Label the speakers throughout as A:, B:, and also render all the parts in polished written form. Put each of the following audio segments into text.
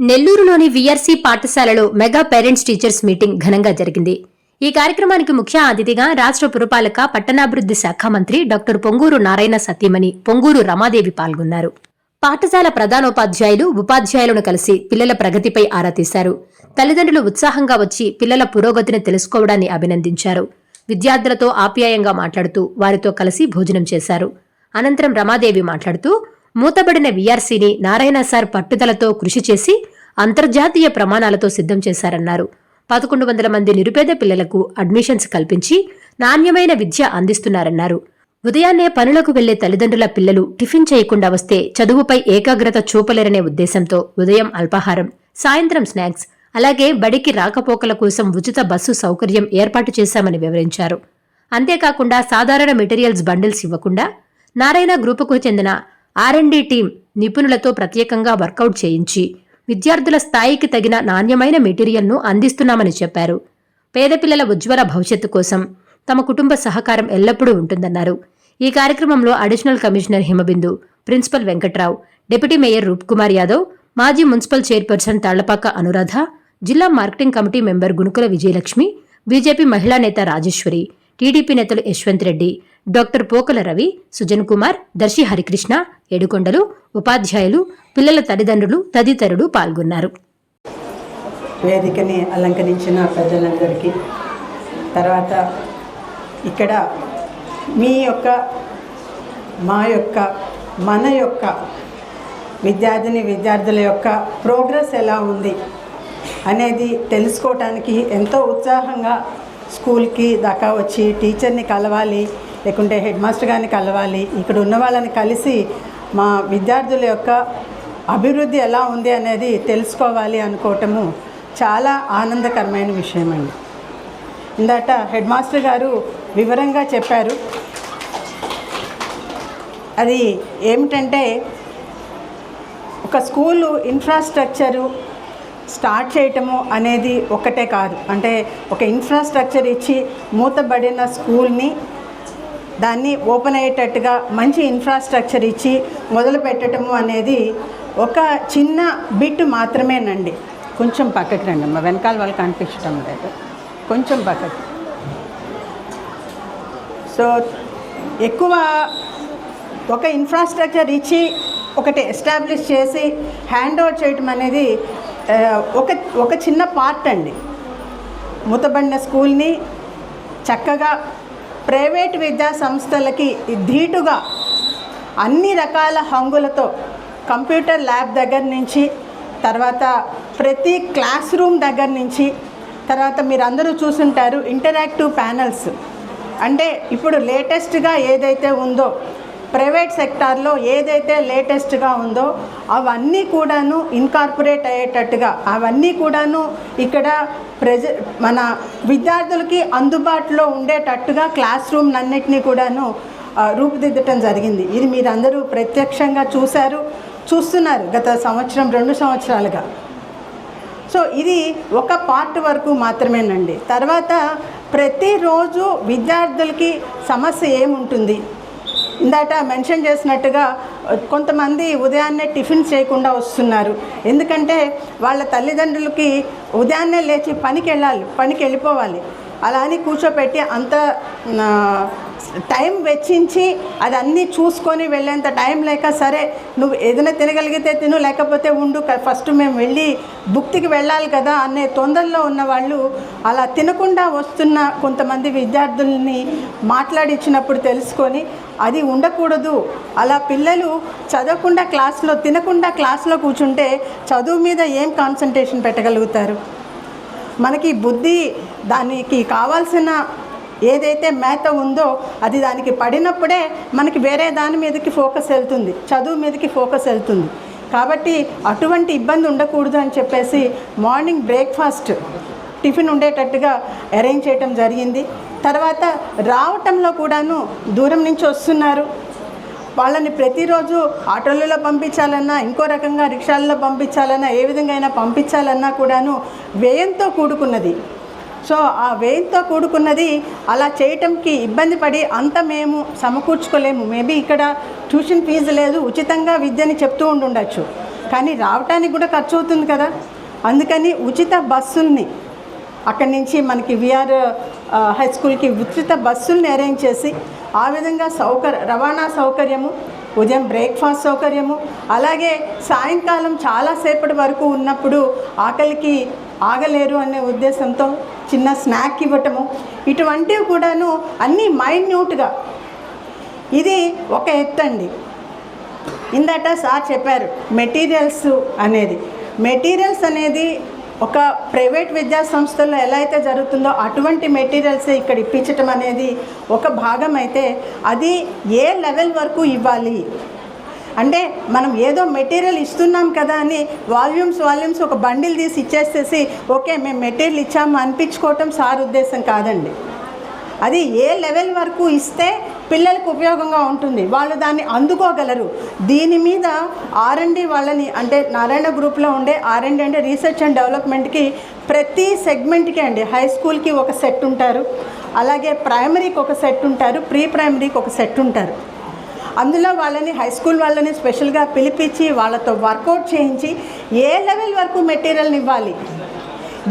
A: నెల్లూరులోని వీఆర్సీ పాఠశాలలో mega parents teachers meeting ఘనంగా జరిగింది. ఈ కార్యక్రమానికి ముఖ్య అతిథిగా రాష్ట్ర పురపాలక పట్టణాభివృద్ది శాఖ మంత్రి డాక్టర్ పొంగూరు నారాయణ సతీమణి పొంగూరు రమాదేవి పాల్గొన్నారు. పాఠశాల ప్రధానోపాధ్యాయులు, ఉపాధ్యాయులను కలిసి పిల్లల ప్రగతిపై ఆరా తీశారు. తల్లిదండ్రులు ఉత్సాహంగా వచ్చి పిల్లల పురోగతిని తెలుసుకోవడాన్ని అభినందించారు. విద్యార్థులతో ఆప్యాయంగా మాట్లాడుతూ వారితో కలిసి భోజనం చేశారు. అనంతరం రమాదేవి మాట్లాడుతూ మూతబడిన వీఆర్సీని నారాయణ సార్ పట్టుదలతో కృషి చేసి అంతర్జాతీయ ప్రమాణాలతో సిద్ధం చేశారన్నారు. 1100 మంది నిరుపేద పిల్లలకు అడ్మిషన్స్ కల్పించి నాణ్యమైన విద్య అందిస్తున్నారన్నారు. ఉదయాన్నే పనులకు వెళ్లే తల్లిదండ్రుల పిల్లలు టిఫిన్ చేయకుండా వస్తే చదువుపై ఏకాగ్రత చూపలేరనే ఉద్దేశంతో ఉదయం అల్పాహారం, సాయంత్రం స్నాక్స్, అలాగే బడికి రాకపోకల కోసం ఉచిత బస్సు సౌకర్యం ఏర్పాటు చేశామని వివరించారు. అంతేకాకుండా సాధారణ మెటీరియల్స్ బండిల్స్ ఇవ్వకుండా నారాయణ గ్రూపుకు చెందిన R&D టీం నిపుణులతో ప్రత్యేకంగా వర్కౌట్ చేయించి విద్యార్థుల స్థాయికి తగిన నాణ్యమైన మెటీరియల్ను అందిస్తున్నామని చెప్పారు. పేద పిల్లల ఉజ్వల భవిష్యత్తు కోసం తమ కుటుంబ సహకారం ఎల్లప్పుడూ ఉంటుందన్నారు. ఈ కార్యక్రమంలో additional commissioner Himabindu, principal Venkatrao, deputy mayor Roopkumar Yadav, మాజీ మున్సిపల్ చైర్పర్సన్ తాళ్లపాక అనురాధ, జిల్లా marketing committee member Gunukula Vijayalakshmi, BJP మహిళా నేత రాజేశ్వరి, టీడీపీ నేతలు యశ్వంత్ రెడ్డి, డాక్టర్ పోకల రవి, సుజన్ కుమార్, దర్శి హరికృష్ణ, ఏడుకొండలు, ఉపాధ్యాయులు, పిల్లల తల్లిదండ్రులు తదితరులు పాల్గొన్నారు.
B: వేదికని అలంకరించిన ప్రజలందరికీ, తర్వాత ఇక్కడ మీ యొక్క, మా యొక్క, మన యొక్క విద్యార్థుల యొక్క ప్రోగ్రెస్ ఎలా ఉంది అనేది తెలుసుకోవటానికి ఎంతో ఉత్సాహంగా స్కూల్కి దాకా వచ్చి టీచర్ని కలవాలి, లేకుంటే హెడ్ మాస్టర్ గారిని కలవాలి, ఇక్కడ ఉన్న వాళ్ళని కలిసి మా విద్యార్థుల యొక్క అభివృద్ధి ఎలా ఉంది అనేది తెలుసుకోవాలి అనుకోవటము చాలా ఆనందకరమైన విషయం అండి. ఇందాక హెడ్ మాస్టర్ గారు వివరంగా చెప్పారు. అది ఏమిటంటే, ఒక స్కూలు ఇన్ఫ్రాస్ట్రక్చరు స్టార్ట్ చేయటము అనేది ఒక్కటే కాదు. అంటే ఒక ఇన్ఫ్రాస్ట్రక్చర్ ఇచ్చి మూతబడిన స్కూల్ని దాన్ని ఓపెన్ అయ్యేటట్టుగా మంచి ఇన్ఫ్రాస్ట్రక్చర్ ఇచ్చి మొదలు పెట్టడము అనేది ఒక చిన్న బిట్ మాత్రమేనండి. కొంచెం పక్కకి రండి అమ్మ, వెనకాల వాళ్ళు కనిపించడం లేదు, కొంచెం పక్కకి. సో ఎక్కువ ఒక ఇన్ఫ్రాస్ట్రక్చర్ ఇచ్చి ఒకటి ఎస్టాబ్లిష్ చేసి హ్యాండ్ ఓవర్ చేయటం అనేది ఒక చిన్న పార్ట్ అండి. మూతబడిన స్కూల్ని చక్కగా ప్రైవేట్ విద్యా సంస్థలకి ధీటుగా అన్ని రకాల హంగులతో కంప్యూటర్ ల్యాబ్ దగ్గర నుంచి, తర్వాత ప్రతి క్లాస్ రూమ్ దగ్గర నుంచి, తర్వాత మీరు అందరూ చూసుంటారు ఇంటరాక్టివ్ ప్యానల్స్. అంటే ఇప్పుడు లేటెస్ట్గా ఏదైతే ఉందో, ప్రైవేట్ సెక్టార్లో ఏదైతే లేటెస్ట్గా ఉందో అవన్నీ కూడాను ఇన్కార్పొరేట్ అయ్యేటట్టుగా, అవన్నీ కూడాను ఇక్కడ మన విద్యార్థులకి అందుబాటులో ఉండేటట్టుగా క్లాస్ రూమ్ అన్నిటినీ కూడాను రూపుదిద్దటం జరిగింది. ఇది మీరందరూ ప్రత్యక్షంగా చూస్తున్నారు గత సంవత్సరం 2 సంవత్సరాలుగా. సో ఇది ఒక పార్ట్ వరకు మాత్రమేనండి. తర్వాత ప్రతిరోజు విద్యార్థులకి సమస్య ఏముంటుంది, ఇందాక మెన్షన్ చేసినట్టుగా కొంతమంది ఉదయాన్నే టిఫిన్ చేయకుండా వస్తున్నారు. ఎందుకంటే వాళ్ళ తల్లిదండ్రులకి ఉదయాన్నే లేచి పనికి వెళ్ళిపోవాలి. అలా అని కూర్చోపెట్టి అంత టైం వెచ్చించి అదన్నీ చూసుకొని వెళ్ళేంత టైం లేక, సరే నువ్వు ఏదైనా తినగలిగితే తిను, లేకపోతే ఉండు, ఫస్ట్ మేము వెళ్ళి భుక్తికి వెళ్ళాలి కదా అనే తొందరలో ఉన్న వాళ్ళు అలా తినకుండా వస్తున్న కొంతమంది విద్యార్థుల్ని మాట్లాడించినప్పుడు తెలుసుకొని అది ఉండకూడదు. అలా పిల్లలు చదవకుండా క్లాస్లో, తినకుండా క్లాస్లో కూర్చుంటే చదువు మీద ఏం కాన్సన్ట్రేషన్ పెట్టగలుగుతారు? మనకి బుద్ధి, దానికి కావాల్సిన ఏదైతే మేత ఉందో అది దానికి పడినప్పుడే మనకి వేరే దాని మీదకి ఫోకస్ వెళ్తుంది, చదువు మీదకి ఫోకస్ వెళ్తుంది. కాబట్టి అటువంటి ఇబ్బంది ఉండకూడదు అని చెప్పేసి మార్నింగ్ బ్రేక్ఫాస్ట్ టిఫిన్ ఉండేటట్టుగా అరేంజ్ చేయటం జరిగింది. తర్వాత రావటంలో కూడాను దూరం నుంచి వస్తున్నారు, వాళ్ళని ప్రతిరోజు ఆటోలలో పంపించాలన్నా, ఇంకో రకంగా రిక్షాలలో పంపించాలన్నా, ఏ విధంగా అయినా పంపించాలన్నా కూడాను వ్యయంతో కూడుకున్నది. సో ఆ వ్యయంతో కూడుకున్నది అలా చేయటంకి ఇబ్బంది పడి అంత మేము సమకూర్చుకోలేము. మేబీ ఇక్కడ ట్యూషన్ ఫీజు లేదు, ఉచితంగా విద్యని చెప్తూ ఉండొచ్చు. కానీ రావటానికి కూడా ఖర్చు అవుతుంది కదా. అందుకని ఉచిత బస్సుల్ని అక్కడి నుంచి మనకి విఆర్ హై స్కూల్కి ఉచిత బస్సుల్ని అరేంజ్ చేసి ఆ విధంగా రవాణా సౌకర్యము, ఉదయం బ్రేక్ఫాస్ట్ సౌకర్యము, అలాగే సాయంకాలం చాలాసేపటి వరకు ఉన్నప్పుడు ఆకలికి ఆగలేరు అనే ఉద్దేశంతో చిన్న స్నాక్ ఇవ్వటము, ఇటువంటివి కూడాను అన్నీ మైన్యూట్గా. ఇది ఒక ఎత్తు అండి. ఇందాట సార్ చెప్పారు మెటీరియల్స్ అనేది ఒక ప్రైవేట్ విద్యా సంస్థల్లో ఎలా అయితే జరుగుతుందో అటువంటి మెటీరియల్సే ఇక్కడ ఇప్పించటం అనేది ఒక భాగం అయితే, అది ఏ లెవెల్ వరకు ఇవ్వాలి అంటే మనం ఏదో మెటీరియల్ ఇస్తున్నాం కదా అని వాల్యూమ్స్ ఒక బండిల్ తీసి ఇచ్చేసేసి ఓకే మేము మెటీరియల్ ఇచ్చాము అనిపించుకోవటం సార్ ఉద్దేశం కాదండి. అది ఏ లెవెల్ వరకు ఇస్తే పిల్లలకు ఉపయోగంగా ఉంటుంది, వాళ్ళు దాన్ని అందుకోగలరు. దీని మీద R&D వాళ్ళని అంటే నారాయణ గ్రూప్లో ఉండే R&D అంటే రీసెర్చ్ అండ్ డెవలప్మెంట్కి ప్రతి సెగ్మెంట్కి అండి, హై స్కూల్కి ఒక సెట్ ఉంటారు, అలాగే ప్రైమరీకి ఒక సెట్ ఉంటారు, ప్రీ ప్రైమరీకి ఒక సెట్ ఉంటారు. అందులో వాళ్ళని హై స్కూల్ వాళ్ళని స్పెషల్గా పిలిపించి వాళ్ళతో వర్కౌట్ చేయించి ఏ లెవెల్ వరకు మెటీరియల్ని ఇవ్వాలి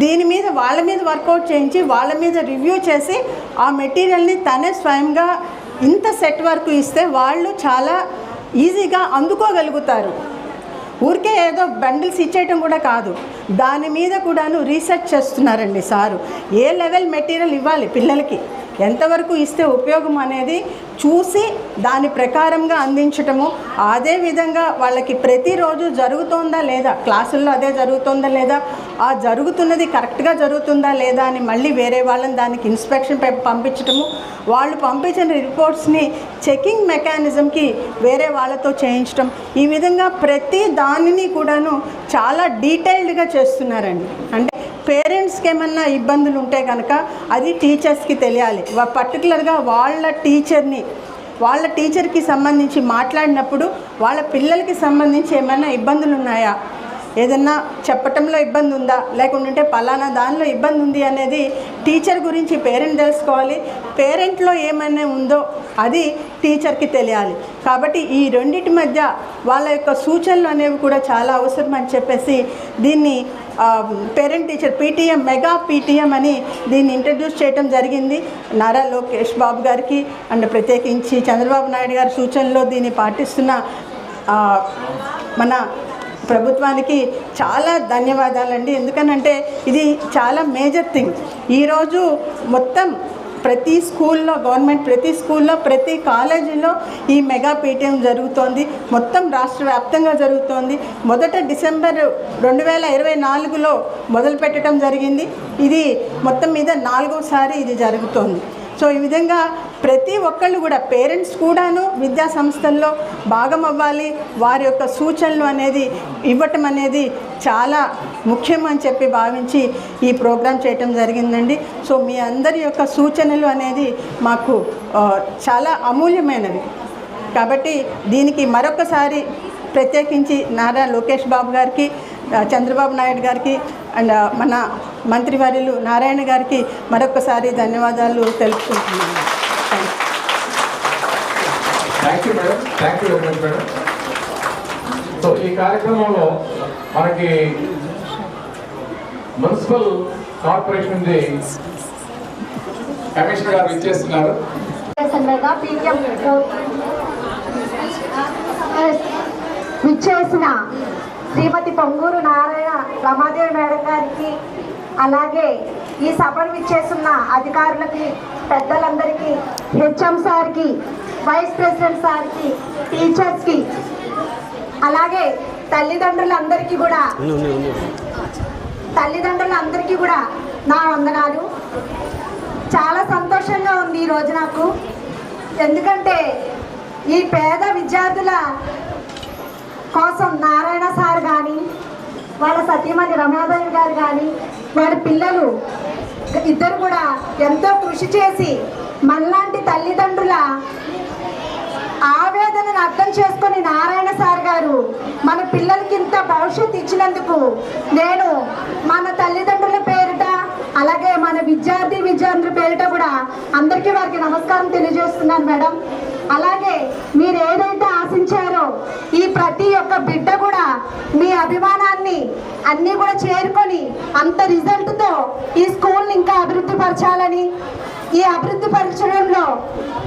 B: దీని మీద వాళ్ళ మీద వర్కౌట్ చేయించి వాళ్ళ మీద రివ్యూ చేసి ఆ మెటీరియల్ని తనే స్వయంగా ఇంత సెట్ వరకు ఇస్తే వాళ్ళు చాలా ఈజీగా అందుకోగలుగుతారు. ఊరికే ఏదో బండిల్స్ ఇచ్చేయటం కూడా కాదు, దాని మీద కూడాను రీసెర్చ్ చేస్తున్నారండి సారు. ఏ లెవెల్ మెటీరియల్ ఇవ్వాలి పిల్లలకి, ఎంతవరకు ఇస్తే ఉపయోగం అనేది చూసి దాని ప్రకారంగా అందించటము. అదేవిధంగా వాళ్ళకి ప్రతిరోజు జరుగుతోందా లేదా, క్లాసుల్లో అదే జరుగుతుందా లేదా, ఆ జరుగుతున్నది కరెక్ట్గా జరుగుతుందా లేదా అని మళ్ళీ వేరే వాళ్ళని దానికి ఇన్స్పెక్షన్ పంపించటము, వాళ్ళు పంపించిన రిపోర్ట్స్ని చెకింగ్ మెకానిజంకి వేరే వాళ్ళతో చేయించడం, ఈ విధంగా ప్రతి దానిని కూడాను చాలా డీటెయిల్డ్గా చేస్తున్నారండి. అంటే పేరెంట్స్కి ఏమన్నా ఇబ్బందులు ఉంటే కనుక అది టీచర్స్కి తెలియాలి. పర్టికులర్గా వాళ్ళ టీచర్కి సంబంధించి మాట్లాడినప్పుడు వాళ్ళ పిల్లలకి సంబంధించి ఏమైనా ఇబ్బందులు ఉన్నాయా, ఏదన్నా చెప్పటంలో ఇబ్బంది ఉందా, లేకుంటే పలానా దానిలో ఇబ్బంది ఉంది అనేది టీచర్ గురించి పేరెంట్ తెలుసుకోవాలి. పేరెంట్లో ఏమైనా ఉందో అది టీచర్కి తెలియాలి. కాబట్టి ఈ రెండింటి మధ్య వాళ్ళ యొక్క సూచనలు అనేవి కూడా చాలా అవసరం అని చెప్పేసి దీన్ని parent teacher PTM mega PTM అని దీన్ని ఇంట్రడ్యూస్ చేయడం జరిగింది. నారా లోకేష్ బాబు గారికి అండ్ ప్రత్యేకించి చంద్రబాబు నాయుడు గారి సూచనలో దీన్ని పాటిస్తున్న మన ప్రభుత్వానికి చాలా ధన్యవాదాలండి. ఎందుకనంటే ఇది చాలా మేజర్ థింగ్. ఈరోజు మొత్తం ప్రతి స్కూల్లో, గవర్నమెంట్ ప్రతి స్కూల్లో, ప్రతి కాలేజీలో ఈ మెగా PTM జరుగుతోంది. మొత్తం రాష్ట్ర వ్యాప్తంగా జరుగుతోంది. మొదట డిసెంబర్ 2024లో మొదలు పెట్టడం జరిగింది. ఇది మొత్తం మీద 4వసారి ఇది జరుగుతోంది. సో ఈ విధంగా ప్రతి ఒక్కళ్ళు కూడా, పేరెంట్స్ కూడాను విద్యా సంస్థల్లో భాగం అవ్వాలి, వారి యొక్క సూచనలు అనేది ఇవ్వటం అనేది చాలా ముఖ్యం అని చెప్పి భావించి ఈ ప్రోగ్రాం చేయటం జరిగిందండి. సో మీ అందరి యొక్క సూచనలు అనేది మాకు చాలా అమూల్యమైనవి. కాబట్టి దీనికి మరొకసారి ప్రత్యేకించి నారా లోకేష్ బాబు గారికి, చంద్రబాబు నాయుడు గారికి అండ్ మన మంత్రివర్యులు నారాయణ గారికి మరొకసారి ధన్యవాదాలు తెలుపుకుంటున్నాను.
C: Thank you madam, thank you very much madam. So ఈ కార్యక్రమంలో మనకి మున్సిపల్ కార్పొరేషన్ కమిషనర్ గారు ఇచ్చేస్తున్నారు.
D: విచ్చేసిన శ్రీమతి పొంగూరు నారాయణ రమాదేవి మేడం గారికి, అలాగే ఈ సభను విచ్చేస్తున్న అధికారులకి, పెద్దలందరికీ, HM సార్కి, వైస్ ప్రెసిడెంట్ సార్కి, టీచర్స్కి, అలాగే తల్లిదండ్రులందరికీ కూడా నా వందనాలు. చాలా సంతోషంగా ఉంది ఈరోజు నాకు. ఎందుకంటే ఈ పేద విద్యార్థుల కోసం నారాయణ సార్ కానీ, వాళ్ళ సతీమణి రమాదేవి గారు కానీ, వాళ్ళ పిల్లలు ఇద్దరు కూడా ఎంతో కృషి చేసి మనలాంటి తల్లిదండ్రుల ఆవేదనను అర్థం చేసుకొని నారాయణ సార్ గారు మన పిల్లలకి ఇంత భవిష్యత్తు ఇచ్చినందుకు నేను మన తల్లిదండ్రుల పేరిట, అలాగే మన విద్యార్థుల పేరిట కూడా అందరికీ వారికి నమస్కారం తెలియజేస్తున్నాను మేడం. అలాగే మీరు ఏదైతే ఆశించారో ఈ ప్రతి ఒక్క బిడ్డ కూడా మీ అభిమానాన్ని అన్నీ కూడా చేరుకొని అంత రిజల్ట్తో ఈ స్కూల్ని ఇంకా అభివృద్ధి పరచాలని, ఈ అభివృద్ధి పరచడంలో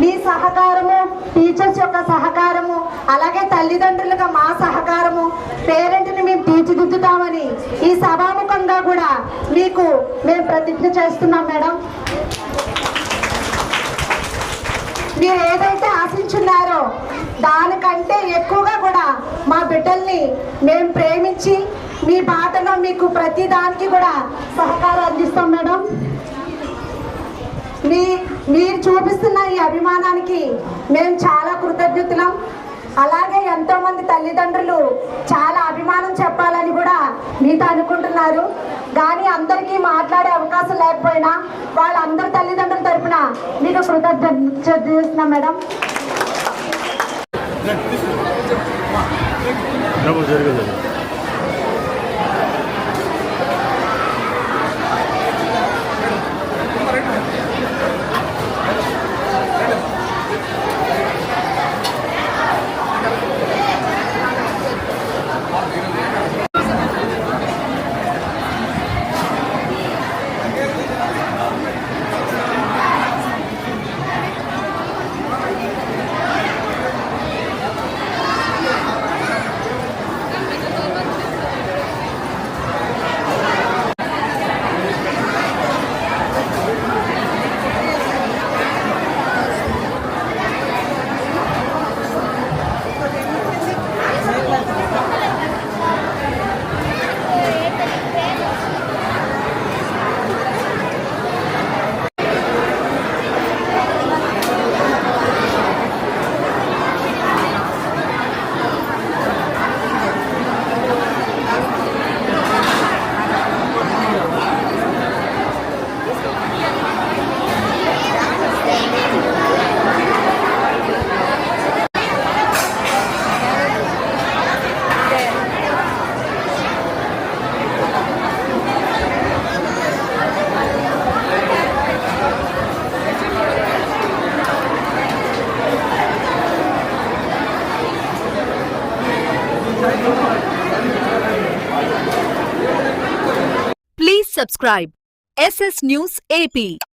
D: మీ సహకారము, టీచర్స్ యొక్క సహకారము, అలాగే తల్లిదండ్రులుగా మా సహకారము, పేరెంట్ని మేము తీర్చిదిద్దుతామని ఈ సభాముఖంగా కూడా మీకు మేము ప్రతిజ్ఞ చేస్తున్నాం మేడం. మీరు ఏదైతే ఆశించున్నారో దానికంటే ఎక్కువగా కూడా మా బిడ్డల్ని మేము ప్రేమించి మీ బాటలో మీకు ప్రతి దానికి కూడా సహకారం అందిస్తాం మేడం. మీరు చూపిస్తున్న ఈ అభిమానానికి మేము చాలా కృతజ్ఞతలం. అలాగే ఎంతోమంది తల్లిదండ్రులు చాలా అభిమానం చెప్పాలని కూడా మీతో అనుకుంటున్నారు. కానీ అందరికీ మాట్లాడే అవకాశం లేకపోయినా వాళ్ళందరి తల్లిదండ్రుల తరపున మీకు కృతజ్ఞత చేస్తున్నాం madam.
E: Please subscribe SS News AP.